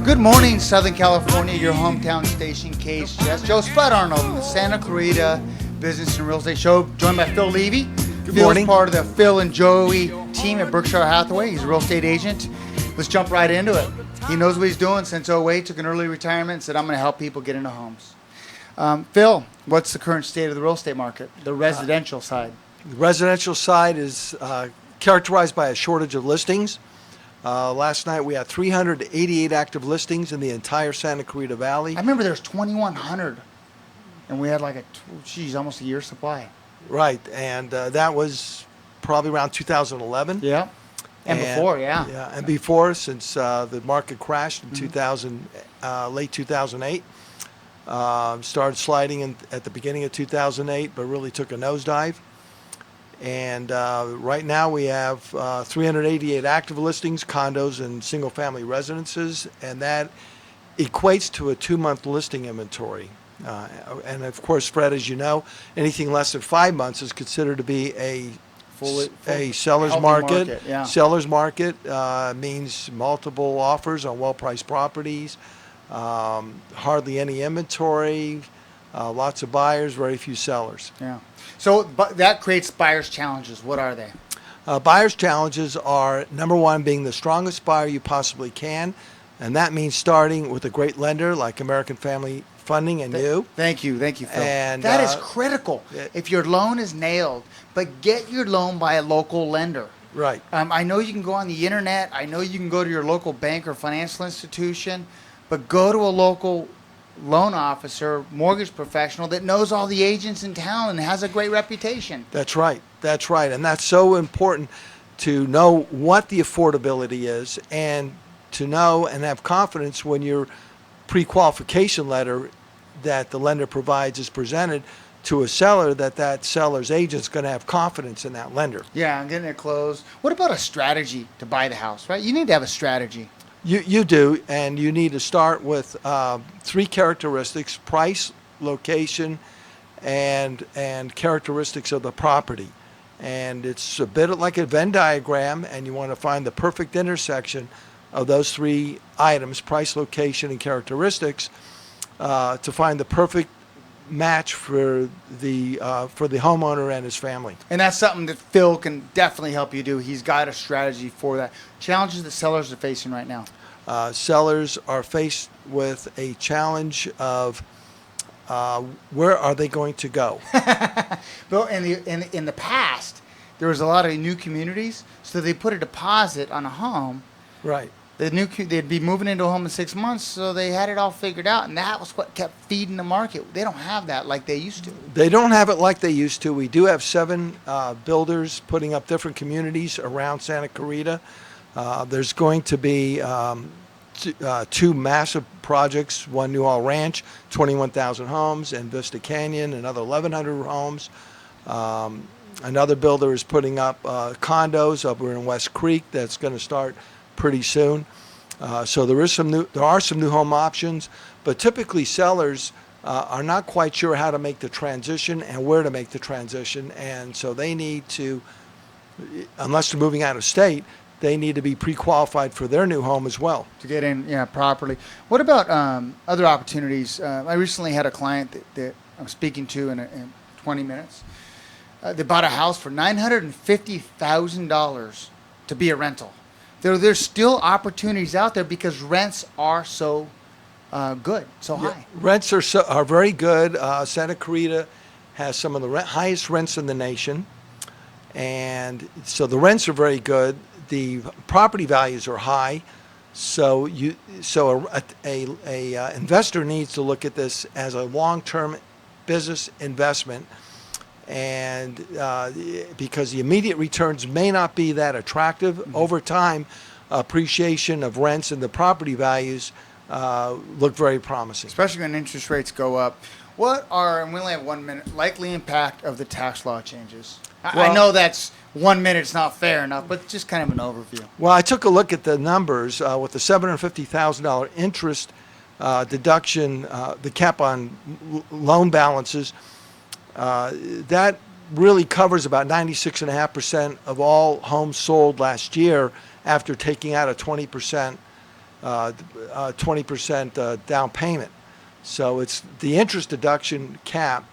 Good morning, Southern California, your hometown station, KHTS. Joe Spud Arnold from the Santa Clarita Business and Real Estate Show, joined by Phil Levy. Good Phil's morning. part of the Phil and Joey team at Bershire Hathaway. He's a real estate agent. Let's jump right into it. He knows what he's doing since '08, took an early retirement, and said, I'm going to help people get into homes. Phil, what's the current state of the real estate market, the residential side? The residential side is characterized by a shortage of listings. Last night we had 388 active listings in the entire Santa Clarita Valley. I remember there was 2,100, and we had like almost a year's supply. Right, and that was probably around 2011. Yeah, and before, yeah. Yeah, and before, since the market crashed in late 2008. Started sliding at the beginning of 2008, but really took a nosedive. And right now we have 388 active listings, condos and single-family residences, and that equates to a 2-month listing inventory. And of course, Fred, as you know, anything less than 5 months is considered to be a seller's market. Yeah. Seller's market means multiple offers on well-priced properties, hardly any inventory, lots of buyers, very few sellers. Yeah. So but that creates buyer's challenges. What are they? Buyer's challenges are, number one, being the strongest buyer you possibly can, and that means starting with a great lender like American Family Funding and you. Thank you, Phil. And that is critical. If your loan is nailed, but get your loan by a local lender. Right. I know you can go on the internet. I know you can go to your local bank or financial institution, but go to a local loan officer, mortgage professional that knows all the agents in town and has a great reputation. That's right. That's right. And that's so important to know what the affordability is and to know and have confidence when your pre-qualification letter that the lender provides is presented to a seller, that seller's agent's going to have confidence in that lender. Yeah, I'm getting it closed. What about a strategy to buy the house, right? You need to have a strategy. You do, and you need to start with 3 characteristics: price, location, and characteristics of the property. And it's a bit like a Venn diagram, and you want to find the perfect intersection of those 3 items: price, location, and characteristics, to find the perfect match for the homeowner and his family. And that's something that Phil can definitely help you do. He's got a strategy for that. Challenges that sellers are facing right now. Sellers are faced with a challenge of where are they going to go? Bill, in the past, there was a lot of new communities, so they put a deposit on a home. Right. They'd be moving into a home in 6 months, so they had it all figured out, and that was what kept feeding the market. They don't have that like they used to. They don't have it like they used to. We do have 7 builders putting up different communities around Santa Clarita. There's going to be 2 massive projects, one New Hall Ranch, 21,000 homes, and Vista Canyon, another 1,100 homes. Another builder is putting up condos over in West Creek that's going to start pretty soon. So there are some new home options, but typically sellers are not quite sure how to make the transition and where to make the transition, and so they need to, unless they're moving out of state, they need to be pre-qualified for their new home as well. To get in, properly. What about other opportunities? I recently had a client that I'm speaking to in 20 minutes. They bought a house for $950,000 to be a rental. There's still opportunities out there because rents are so good, so high. Rents are very good. Santa Clarita has some of the highest rents in the nation, and so the rents are very good. The property values are high, so a investor needs to look at this as a long-term business investment. And because the immediate returns may not be that attractive, over time, appreciation of rents and the property values look very promising. Especially when interest rates go up. What are, and we only have 1 minute, likely impact of the tax law changes? I know that's 1 minute, it's not fair enough, but just kind of an overview. Well, I took a look at the numbers with the $750,000 interest deduction, the cap on loan balances. That really covers about 96.5% of all homes sold last year after taking out a 20% 20% down payment. So it's the interest deduction cap,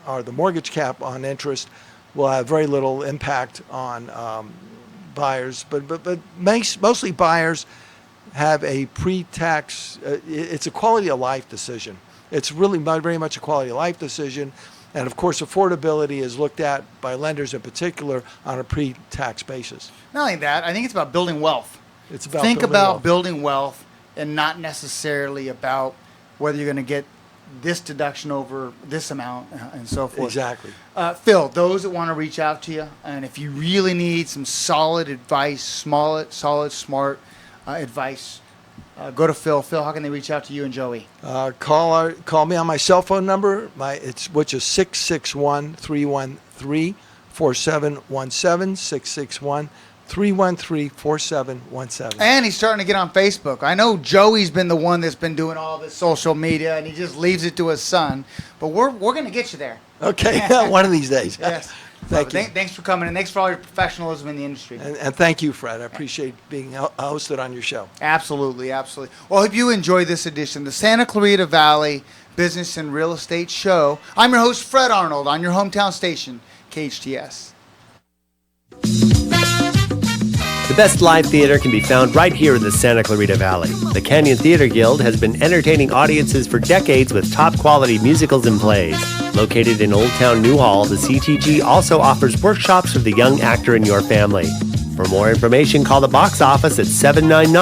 or the mortgage cap on interest, will have very little impact on buyers. But mostly buyers have a pre-tax. It's a quality of life decision. It's really very much a quality of life decision. And of course, affordability is looked at by lenders in particular on a pre-tax basis. Not only that, I think it's about building wealth. It's about Think building about wealth. building wealth and not necessarily about whether you're going to get this deduction over this amount and so forth. Exactly. Phil, those that want to reach out to you, and if you really need some solid advice, solid, smart advice, go to Phil. Phil, how can they reach out to you and Joey? Call me on my cell phone number, which is 661-313-4717, 661-313-4717. And he's starting to get on Facebook. I know Joey's been the one that's been doing all this social media, and he just leaves it to his son. But we're going to get you there. Okay, one of these days. Yes. Thank you. Thanks for coming, and thanks for all your professionalism in the industry. And thank you, Fred. I appreciate being hosted on your show. Absolutely, absolutely. Well, if you enjoyed this edition, the Santa Clarita Valley Business and Real Estate Show, I'm your host, Fred Arnold, on your hometown station, KHTS. The best live theater can be found right here in the Santa Clarita Valley. The Canyon Theater Guild has been entertaining audiences for decades with top-quality musicals and plays. Located in Old Town Newhall, the CTG also offers workshops for the young actor in your family. For more information, call the box office at 799